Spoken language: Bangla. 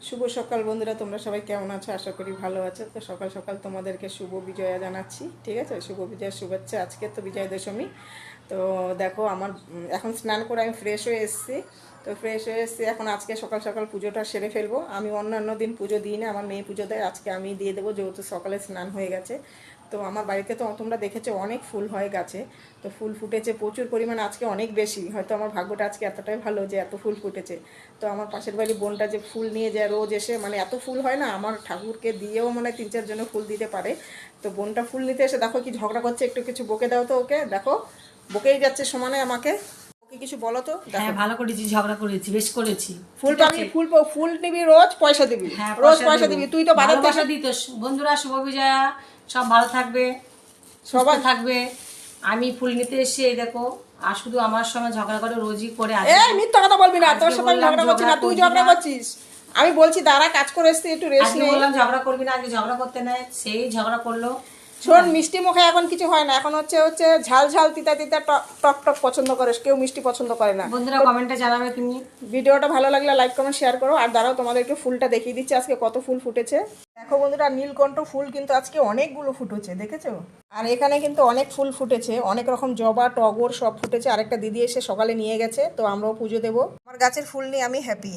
শুভ সকাল বন্ধুরা, তোমরা সবাই কেমন আছো? আশা করি ভালো আছো। তো সকাল সকাল তোমাদেরকে শুভ বিজয়া জানাচ্ছি, ঠিক আছে? শুভ বিজয়ার শুভেচ্ছা। আজকে তো বিজয় দশমী। তো দেখো আমার এখন স্নান করে আমি ফ্রেশ হয়ে এসেছি। তো ফ্রেশ হয়ে এসেছি এখন। আজকে সকাল সকাল পুজোটা সেরে ফেলবো। আমি অন্যান্য দিন পুজো দিই না, আমার মেয়ে পুজো দেয়। আজকে আমি দিয়ে দেবো, যেহেতু সকালে স্নান হয়ে গেছে। তো আমার বাড়িতে তো তোমরা দেখেছো অনেক ফুল হয় গাছে। তো ফুল ফুটেছে প্রচুর পরিমাণ, আজকে অনেক বেশি। হয়তো আমার ভাগ্যটা আজকে এতটাই ভালো যে এত ফুল ফুটেছে। তো আমার পাশের বাড়ি বোনটা যে ফুল নিয়ে যায় রোজ এসে, মানে এত ফুল হয় না, আমার ঠাকুরকে দিয়েও মানে 3-4 জনে ফুল দিতে পারে। তো বোনটা ফুল নিতে এসে দেখো কি ঝগড়া করছে, একটু কিছু বকে দাও তো ওকে। দেখো বকেই যাচ্ছে সমানে আমাকে। ওকে কিছু বলো তো। হ্যাঁ, দেখো ভালো করেছি, ঝগড়া করেছি, বেশ করেছি। ফুল ঠিক পাবি, আছে। ফুল নিবি, রোজ পয়সা দিবি, হ্যাঁ, রোজ পয়সা দেবো। দিবি। তুই তো বাজার থেকে ভালোবাসা দিত। বন্ধুরা, শুভ বিজয়া। সব ভালো থাকবে, সুস্থ সবাই। থাকবে। আমি ফুল নিতে এসেছি, এই দেখো। আর শুধু আমার সঙ্গে ঝগড়া করে, রোজই করে। মিথ্যা কথা বলবি না, তোর আজকে সাথে আমি বললাম ঝগড়া করছি না, তুই করবি ঝগড়া না। করছিস। আমি বলছি দাঁড়া, কাজ করে এসছি, একটু রেস্ট আজকে নেই। বললাম ঝগড়া করবি না, আজকে ঝগড়া করতে নেয়, সেই ঝগড়া করলো। শোন, হ্যাঁ। মিষ্টি মুখে এখন কিছু হয় না। এখন হচ্ছে হচ্ছে ঝাল ঝাল তিতা তিতা টক টক পছন্দ করে, কেউ মিষ্টি পছন্দ করে না। বন্ধুরা, তো কমেন্টে জানাবে তুমি। ভিডিওটা ভালো লাগলে লাইক কমেন্ট শেয়ার করো। আর দাঁড়াও, তোমাদেরকে ফুলটা দেখিয়ে দিচ্ছি আজকে কত ফুল ফুটেছে। দেখো বন্ধুরা, নীলকণ্ঠ ফুল কিন্তু আজকে অনেকগুলো ফুটেছে, দেখেছো? আর এখানে কিন্তু অনেক ফুল ফুটেছে, অনেক রকম জবা টগর সব ফুটেছে। আরেকটা দিদি এসে সকালে নিয়ে গেছে, তো আমরাও পুজো দেবো। আমার গাছের ফুল নিয়ে আমি হ্যাপি।